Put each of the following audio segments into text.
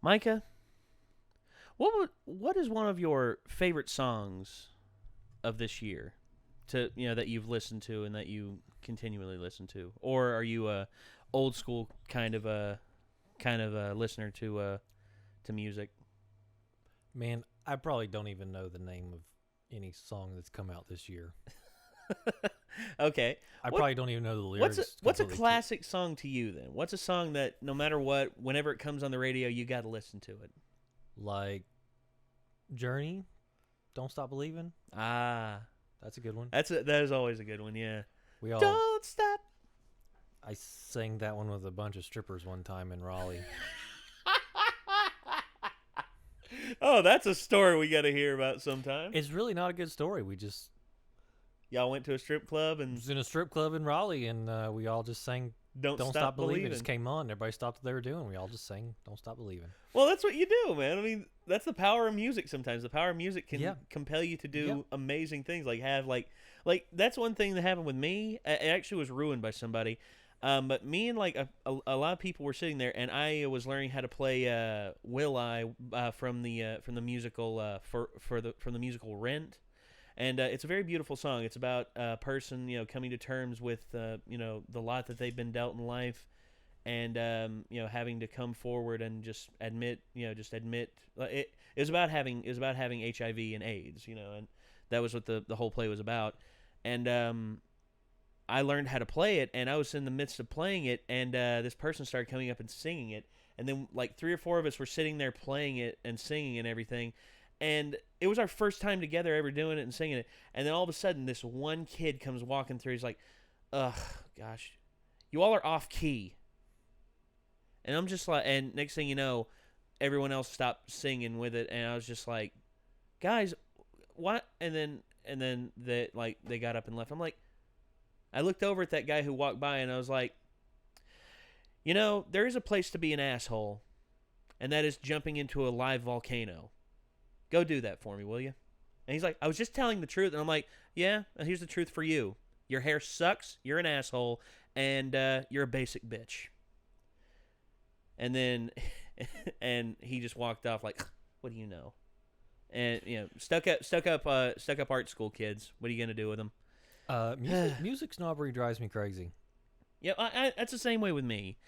Micah, what is one of your favorite songs of this year that you've listened to and that you continually listen to? Or are you a old school kind of a listener to music? Man, I probably don't even know the name of any song that's come out this year. Okay. I probably don't even know the lyrics. What's a classic song to you then? What's a song that no matter what, whenever it comes on the radio, you got to listen to it? Like Journey, Don't Stop Believing. Ah, that's a good one. That is always a good one. Yeah. We all Don't stop. I sang that one with a bunch of strippers one time in Raleigh. Oh, that's a story we got to hear about sometime. It's really not a good story. Y'all went to a strip club and it was in a strip club in Raleigh, and we all just sang "Don't Stop Believing." It just came on. Everybody stopped what they were doing. We all just sang "Don't Stop Believing." Well, that's what you do, man. I mean, that's the power of music. Sometimes the power of music can compel you to do amazing things. Like that's one thing that happened with me. It actually was ruined by somebody. But me and like a lot of people were sitting there, and I was learning how to play "Will I" from the musical from the musical Rent. And it's a very beautiful song. It's about a person, coming to terms with, the lot that they've been dealt in life, and having to come forward and just admit. It was about having HIV and AIDS, and that was what the whole play was about. And I learned how to play it, and I was in the midst of playing it, and this person started coming up and singing it, and then like 3 or 4 of us were sitting there playing it and singing and everything. And it was our first time together ever doing it and singing it. And then all of a sudden, this one kid comes walking through. He's like, ugh, gosh, you all are off key. And I'm just like, and next thing you know, everyone else stopped singing with it. And I was just like, guys, what? And then they got up and left. I'm like, I looked over at that guy who walked by, and I was like, there is a place to be an asshole, and that is jumping into a live volcano. Go do that for me, will you? And he's like, I was just telling the truth. And I'm like, yeah, here's the truth for you. Your hair sucks, you're an asshole, and you're a basic bitch. And then and he just walked off like, what do you know? And, stuck up art school kids. What are you going to do with them? Music snobbery drives me crazy. Yeah, that's the same way with me.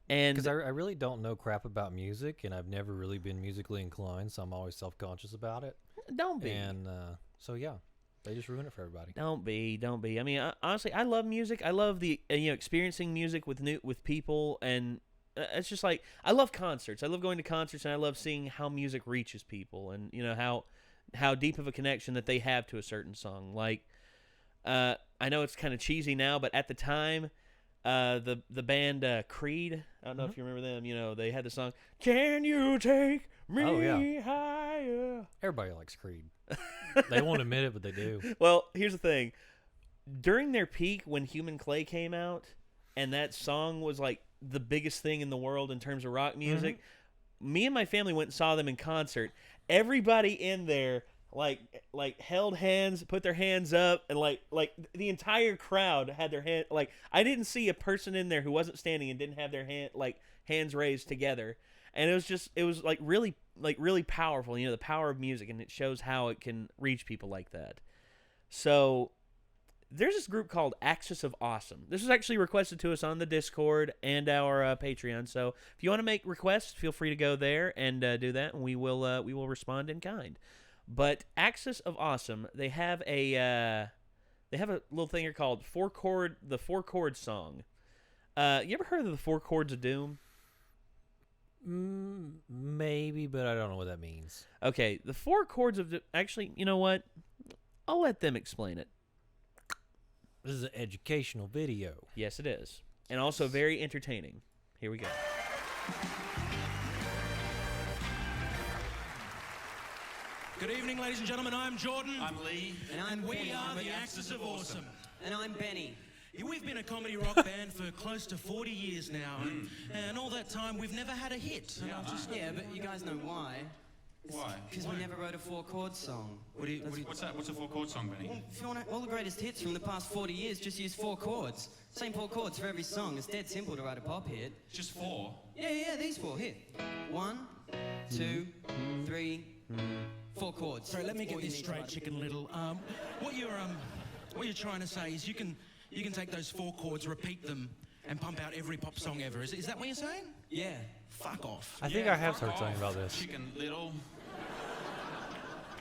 Because I really don't know crap about music, and I've never really been musically inclined, so I'm always self-conscious about it. Don't be. And so yeah, they just ruin it for everybody. Don't be. I mean, honestly, I love music. I love the experiencing music with people, and it's just like I love concerts. I love going to concerts, and I love seeing how music reaches people, and how deep of a connection that they have to a certain song. Like, I know it's kind of cheesy now, but at the time. The band Creed, I don't know if you remember them. They had the song "Can You Take Me Higher." Everybody likes Creed. They won't admit it, but they do. Well, here's the thing: during their peak, when Human Clay came out, and that song was like the biggest thing in the world in terms of rock music, me and my family went and saw them in concert. Everybody in there. Like held hands, put their hands up, and like the entire crowd had their hand. Like I didn't see a person in there who wasn't standing and didn't have their hands raised together. And it was really powerful. The power of music, and it shows how it can reach people like that. So there's this group called Axis of Awesome. This was actually requested to us on the Discord and our Patreon. So if you want to make requests, feel free to go there and do that, and we will respond in kind. But Axis of Awesome, they have a little thing here called the 4 chord song. You ever heard of the 4 chords of doom? Maybe, but I don't know what that means. Okay, the 4 chords of actually, you know what? I'll let them explain it. This is an educational video. Yes, it is, and also very entertaining. Here we go. Good evening, ladies and gentlemen. I'm Jordan. I'm Lee. And we are the Axis of Awesome. And I'm Benny. We've been a comedy rock band for close to 40 years now. And all that time, we've never had a hit. Yeah, but you guys know why. Why? Because we never wrote a 4 chord song. What's that? What's a 4 chord song, Benny? Well, if you want all the greatest hits from the past 40 years, just use 4 chords. Same 4 chords for every song. It's dead simple to write a pop hit. Just 4? Yeah, these 4. Here. 1, 2, 3, 4 chords. Sorry, let me get this straight, Chicken Little. What you're trying to say is you can take those 4 chords, repeat them, and pump out every pop song ever. Is that what you're saying? Yeah. Fuck off. I think I have heard something about this. Chicken Little.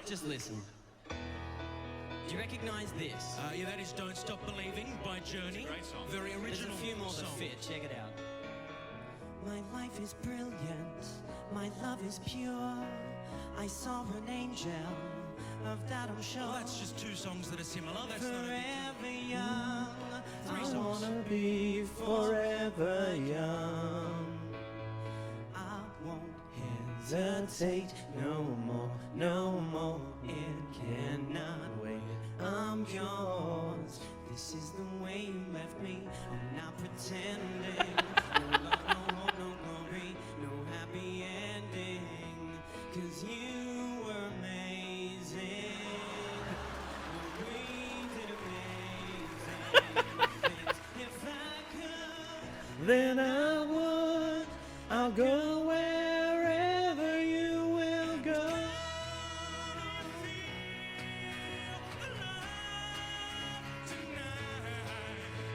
Just listen. Do you recognise this? Yeah, that is Don't Stop Believing by Journey. Great song. Very There's original a few more that song. fit. Check it out. My life is brilliant, my love is pure. I saw an angel, of that I'm sure. Well, that's just 2 songs that are similar. That's not a Forever young, 3 I songs. wanna be forever young. I won't hesitate no more, no more. It cannot wait. I'm yours. This is the way you left me. I'm not pretending. No love, no hope, no glory, no happy ending. 'Cause you were amazing. We did amazing things. If I could, then I would. I'll go wherever you will go.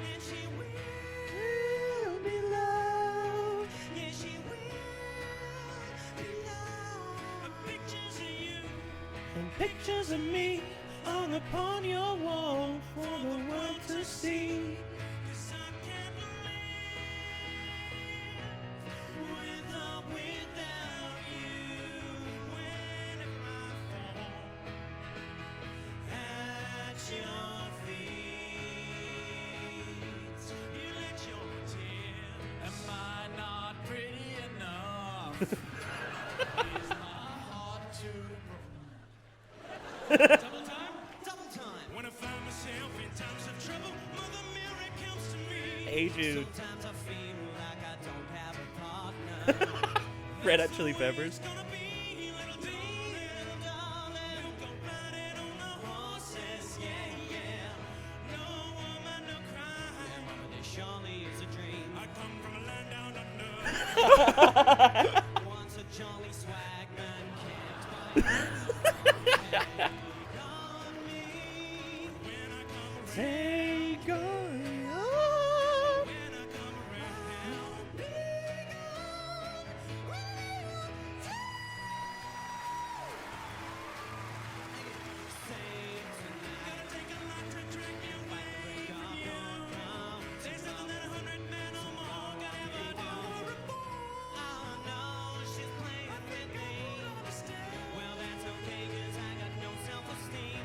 And she will be loved. Yeah, she will be loved. Pictures of you. And pictures of me hung upon your wall for the world to see. 'Cause I can't live without you. When I fall at your feet, you let your tears. Am I not pretty enough? Is my heart too Double time. Double time. When I find myself in times of trouble, Mother Mary comes to me. Hey Jude. Sometimes I feel like I don't have a partner. Red Hot Chili Peppers. It's gonna be little darling. We'll go riding on the horses, yeah, yeah. No woman, no cry. Mama, this surely is a dream. I come from a land down under. Once a jolly swagman can't buy on me. When I come around, Take on when I come around. Gotta take a lot to drag you away from you. There's nothing that 100 men or more could ever do. I know she's playing with me. Well, that's okay, 'cause I got no self-esteem.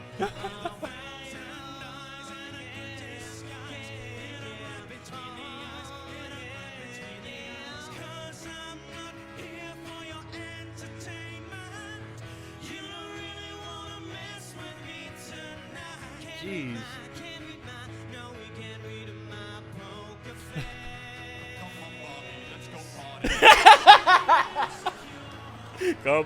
Cause I'm not here for your entertainment. You don't really wanna mess with me tonight. Jeez. Can't read my, no, we can't read my poker face. Come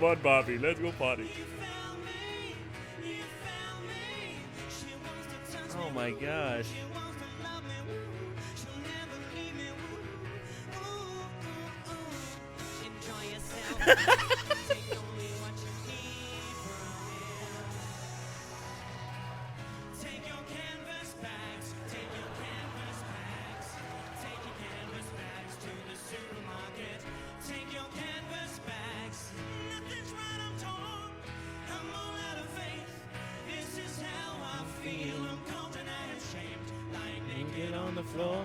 on, Bobby. Let's go party. You found me, you found me. She wants to touch me. Oh my gosh. She wants to love me, woo. She'll never leave me, woo. Ooh, ooh, ooh. Enjoy yourself. Take only what you need from here. Take your canvas bags. Take your canvas bags. Take your canvas bags to the supermarket. Take your canvas bags. Nothing's right, I'm torn. I'm all out of faith. This is how I feel. I'm cold and I am shamed. Lying naked on the floor.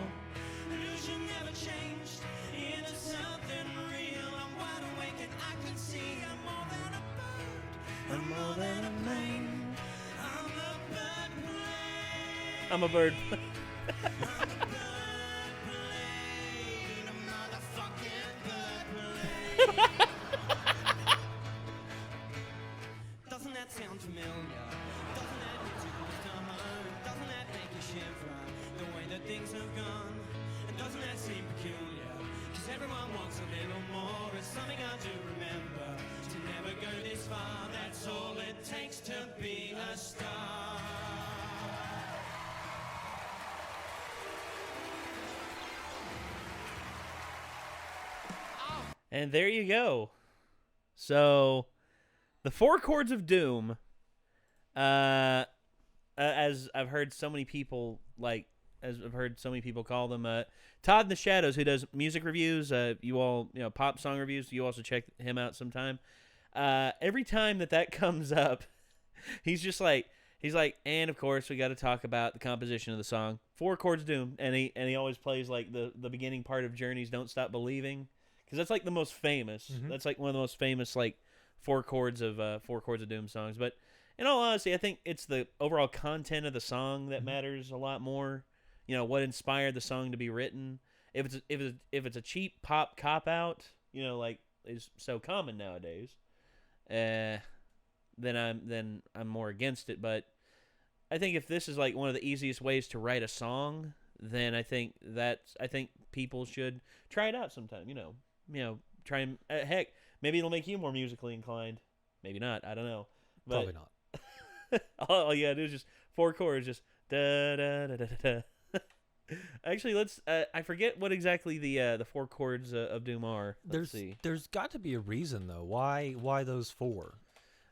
Illusion never changed into something real. I'm wide awake and I can see I'm more than a bird. I'm more than a man. I'm the bird plane. I'm a bird. I'm the bird plane. A motherfucking bird plane. Doesn't that sound familiar? Doesn't that hit you close to home? Doesn't that make you shiver? The way that things have gone. And doesn't that seem peculiar? 'Cause everyone wants a little more. It's something I do remember. To never go this far, that's all it takes to be a star. And there you go. So, the 4 Chords of Doom, as I've heard so many people call them, Todd in the Shadows, who does music reviews, pop song reviews, you also check him out sometime. Every time that comes up, he's like, and of course we got to talk about the composition of the song, 4 Chords of Doom, and he always plays like the beginning part of Journey's "Don't Stop Believing," because that's like the most famous. Mm-hmm. That's like one of the most famous like 4 chords of Doom songs. But in all honesty, I think it's the overall content of the song that matters a lot more. You know, what inspired the song to be written. If it's a cheap pop cop out, you know, like is so common nowadays, then I'm more against it. But I think if this is like one of the easiest ways to write a song, then I think people should try it out sometime. You know, try and heck, maybe it'll make you more musically inclined. Maybe not. I don't know. But probably not. all you gotta do is just 4 chords, just da da da da da. Actually, let's. I forget what exactly the 4 chords of Doom are. Let's see. There's got to be a reason though. Why those 4?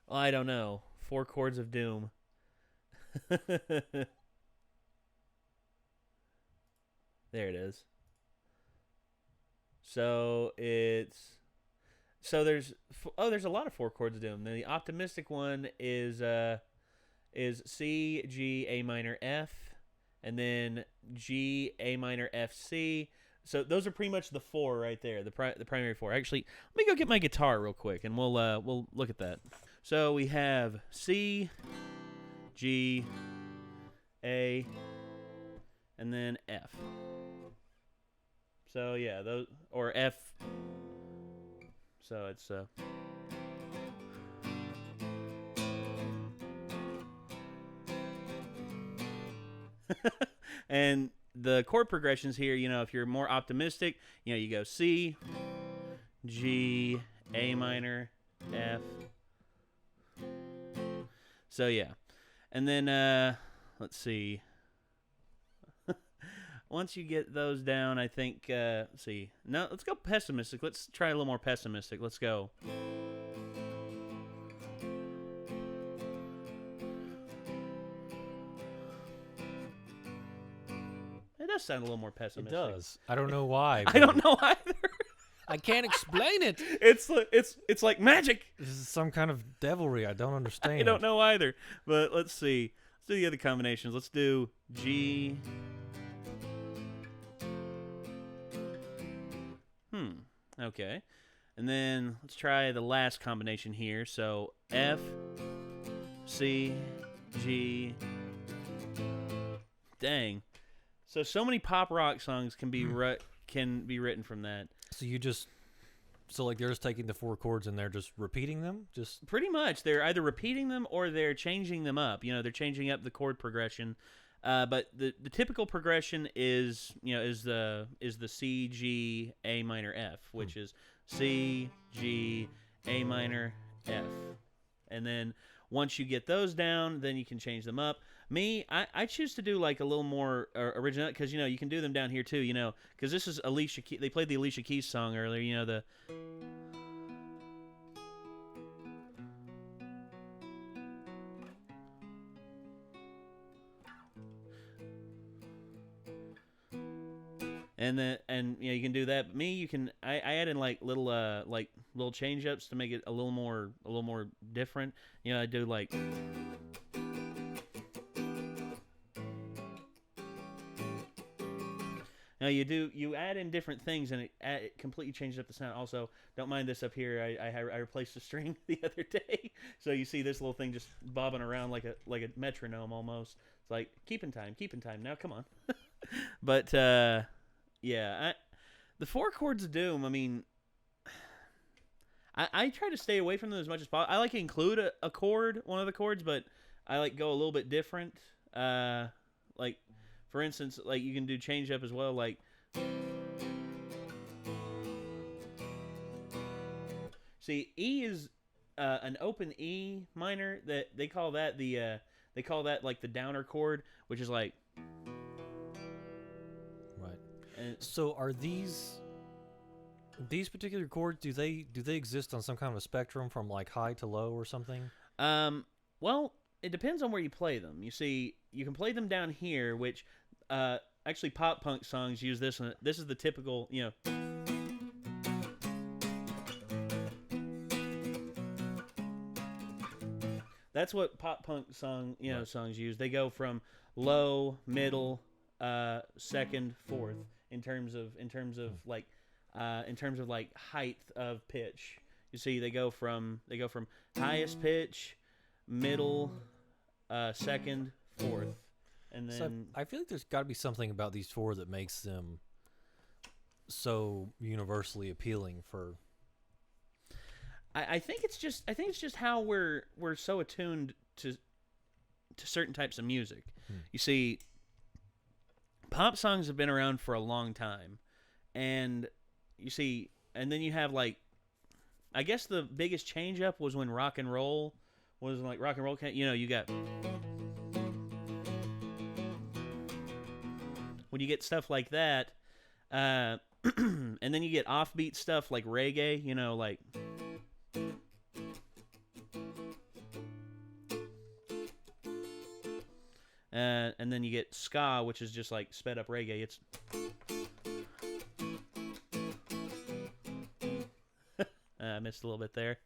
Well, I don't know. 4 Chords of Doom. There it is. So there's a lot of 4 Chords of Doom. The optimistic one is C, G, A minor, F, and then G, A minor, F, C. So those are pretty much the 4 right there, the primary 4. Actually, let me go get my guitar real quick, and we'll look at that. So we have C, G, A, and then F. So yeah, those, or F. So it's and the chord progressions here, you know, if you're more optimistic, you know, you go C, G, A minor, F. So yeah. And then let's see. Once you get those down, I think let's see. Now let's go pessimistic. Let's try a little more pessimistic. Let's go. It does sound a little more pessimistic. It does. I don't know why. I don't know either. I can't explain it. It's like magic. This is some kind of devilry. I don't understand. I don't know either. But let's see. Let's do the other combinations. Let's do G. Okay. And then let's try the last combination here. So F, C, G. Dang. So many pop rock songs can be written from that. So like they're just taking the 4 chords and they're just repeating them? Just pretty much. They're either repeating them or they're changing them up. You know, they're changing up the chord progression. But the typical progression is the C, G, A minor, F, which is C, G, A minor, F. And then once you get those down, then you can change them up. Me, I choose to do like a little more original, because you know you can do them down here too. You know, because this is Alicia Keys. They played the Alicia Keys song earlier. You know the. And you know you can do that. But me, you can I add in like little change ups to make it a little more different. You know, I do like. Now you add in different things and it completely changes up the sound. Also, don't mind this up here. I replaced the string the other day, so you see this little thing just bobbing around like a metronome almost. It's like keeping time. Now come on. But yeah, the 4 chords of Doom. I mean, I try to stay away from them as much as possible. I like to include a chord, one of the chords, but I like go a little bit different. Like. For instance, like you can do change up as well, like see, E is an open E minor that they call that like the downer chord, which is like right. And so are these These particular chords, do they exist on some kind of a spectrum from like high to low or something? Well, it depends on where you play them. You see, you can play them down here, which actually pop punk songs use this one. This is the typical, That's what pop punk songs use. They go from low, middle, second, fourth in terms of like height of pitch. You see, they go from highest pitch, middle, second, fourth, and then. So I feel like there's got to be something about these four that makes them so universally appealing for. I think it's just how we're so attuned to certain types of music. You see, pop songs have been around for a long time, and you see, and then you have like, I guess the biggest change up was when rock and roll came, you got when you get stuff like that, and then you get offbeat stuff like reggae, like. And then you get ska, which is just like sped up reggae. It's I missed a little bit there.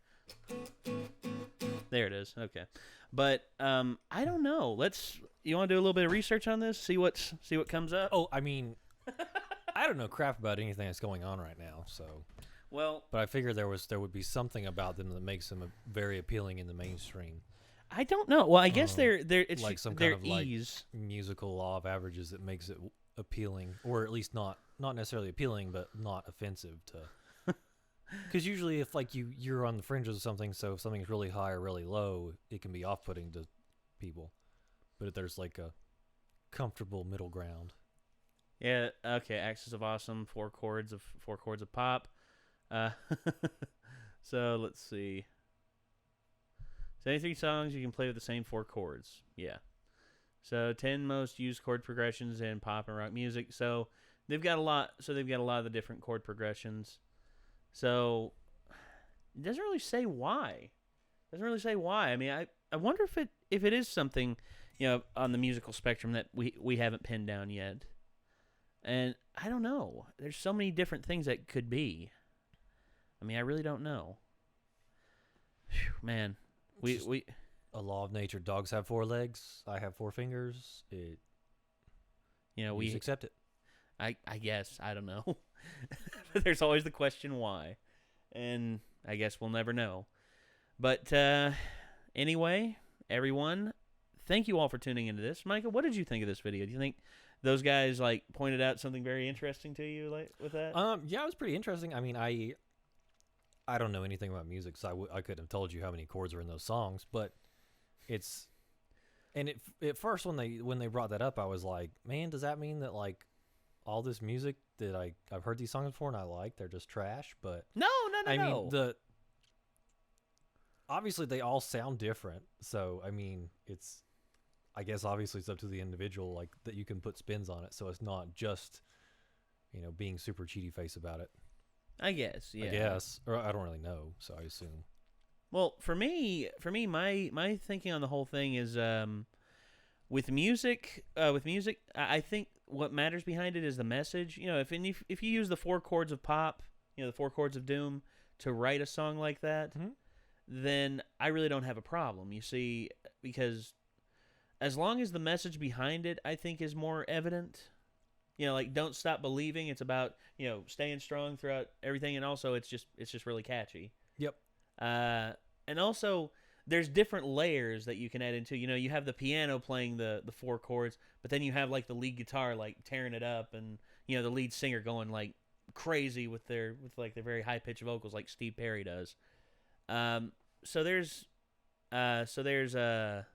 There it is. Okay, but I don't know. You want to do a little bit of research on this? See what comes up. Oh, I mean, I don't know crap about anything that's going on right now. So, well, but I figured there would be something about them that makes them very appealing in the mainstream. I don't know. Well, I guess it's like some their kind of ease. Like musical law of averages that makes it appealing, or at least not necessarily appealing, but not offensive to. Because usually, if like you're on the fringes of something, so if something's really high or really low, it can be off-putting to people. But if there's like a comfortable middle ground. Yeah. Okay. Axis of Awesome. Four chords of pop. So let's see. 73 songs you can play with the same 4 chords. Yeah. So 10 most used chord progressions in pop and rock music. So they've got a lot. So they've got a lot of the different chord progressions. So it doesn't really say why. I mean, I wonder if it is something, on the musical spectrum that we haven't pinned down yet. And I don't know. There's so many different things that could be. I mean, I really don't know. Whew, man. We a law of nature. Dogs have 4 legs. I have 4 fingers. We accept it. I guess I don't know. There's always the question why, and I guess we'll never know. But anyway, everyone, thank you all for tuning into this. Micah, what did you think of this video? Do you think those guys like pointed out something very interesting to you, like with that? Yeah, it was pretty interesting. I mean, I don't know anything about music, so I couldn't have told you how many chords are in those songs. But at first when they brought that up, I was like, man, does that mean that like all this music that I've heard these songs before and I like, they're just trash? But no. I mean, obviously they all sound different. So I mean, I guess obviously it's up to the individual, like that you can put spins on it, so it's not just being super cheaty face about it. I guess, yeah. I guess, or I don't really know, so I assume. Well, for me, my thinking on the whole thing is, with music, I think what matters behind it is the message. If you use the 4 chords of pop, the 4 chords of doom to write a song like that, then I really don't have a problem. You see, because as long as the message behind it, I think, is more evident. Like Don't Stop Believing. It's about staying strong throughout everything, and also it's just really catchy. Yep. And also there's different layers that you can add into. You have the piano playing the 4 chords, but then you have like the lead guitar like tearing it up, and the lead singer going like crazy with their very high pitched vocals like Steve Perry does. So there's a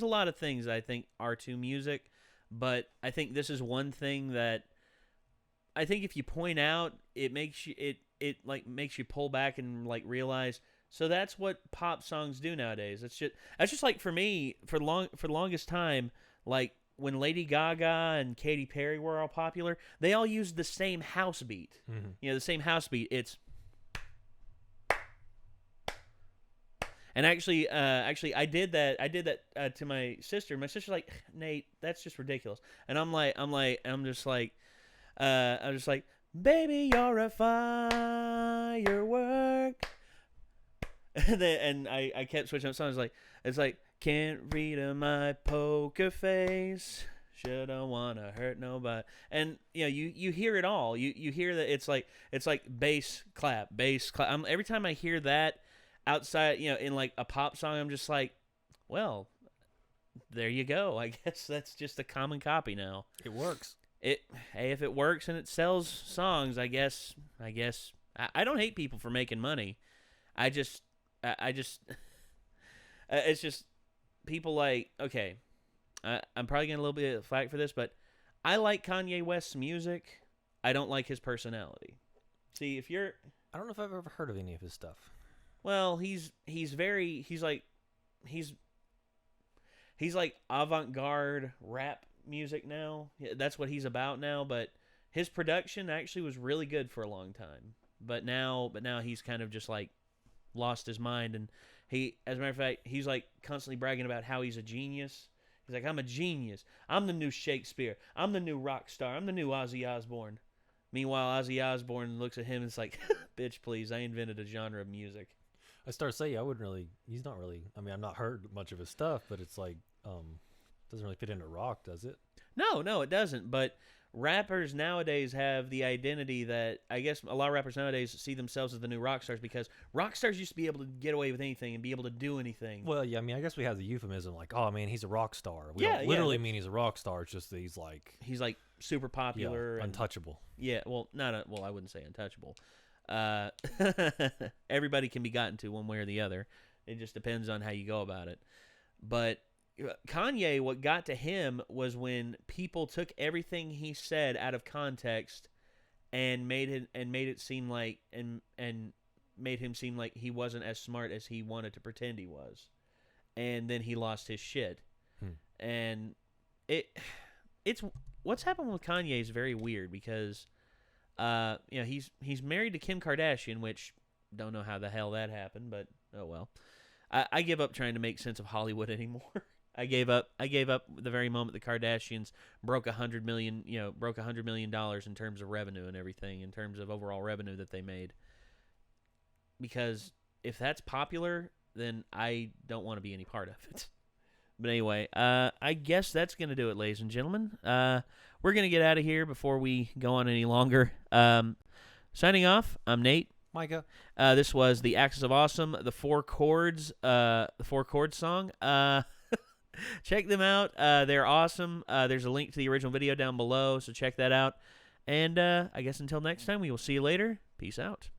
lot of things I think are to music. But I think this is one thing that I think if you point out, it makes you it makes you pull back and like realize. So that's what pop songs do nowadays. That's just like for me for the longest time. Like when Lady Gaga and Katy Perry were all popular, they all used the same house beat. The same house beat. It's and actually, I did that to my sister. My sister's like, Nate, that's just ridiculous. And I'm just like, baby, you're a firework. And I kept switching up songs. It's like, can't read my poker face. Shouldn't wanna hurt nobody. And you hear it all. You hear that it's like bass clap. Every time I hear that outside, in like a pop song, I'm just like, well, there you go. I guess that's just a common copy now. It works. Hey, if it works and it sells songs, I guess I don't hate people for making money. It's just people like, okay, I'm probably getting a little bit of flack for this, but I like Kanye West's music. I don't like his personality. See, I don't know if I've ever heard of any of his stuff. Well, he's like avant-garde rap music now. That's what he's about now, but his production actually was really good for a long time. But now he's kind of just like lost his mind, and as a matter of fact, he's like constantly bragging about how he's a genius. He's like, I'm a genius. I'm the new Shakespeare. I'm the new rock star. I'm the new Ozzy Osbourne. Meanwhile, Ozzy Osbourne looks at him and is like, bitch, please, I invented a genre of music. I start saying he's not really, I mean, I've not heard much of his stuff, but it's like, doesn't really fit into rock, does it? No, it doesn't. But rappers nowadays have the identity that I guess a lot of rappers nowadays see themselves as the new rock stars, because rock stars used to be able to get away with anything and be able to do anything. Well, yeah, I mean, I guess we have the euphemism like, oh man, he's a rock star. We don't literally mean he's a rock star. It's just that he's like super popular, and untouchable. Yeah, well, I wouldn't say untouchable. Everybody can be gotten to one way or the other. It just depends on how you go about it. But Kanye, what got to him was when people took everything he said out of context and made it seem like and made him seem like he wasn't as smart as he wanted to pretend he was, and then he lost his shit. And it's what's happened with Kanye is very weird, because he's married to Kim Kardashian, which don't know how the hell that happened, but oh well. I give up trying to make sense of Hollywood anymore. I gave up the very moment the Kardashians broke $100 million in terms of revenue and everything, in terms of overall revenue that they made. Because if that's popular, then I don't want to be any part of it. But anyway, I guess that's going to do it, ladies and gentlemen. We're going to get out of here before we go on any longer. Signing off, I'm Nate. Micah. This was the Axis of Awesome, the Four Chords song. Check them out. They're awesome. There's a link to the original video down below, so check that out. And I guess until next time, we will see you later. Peace out.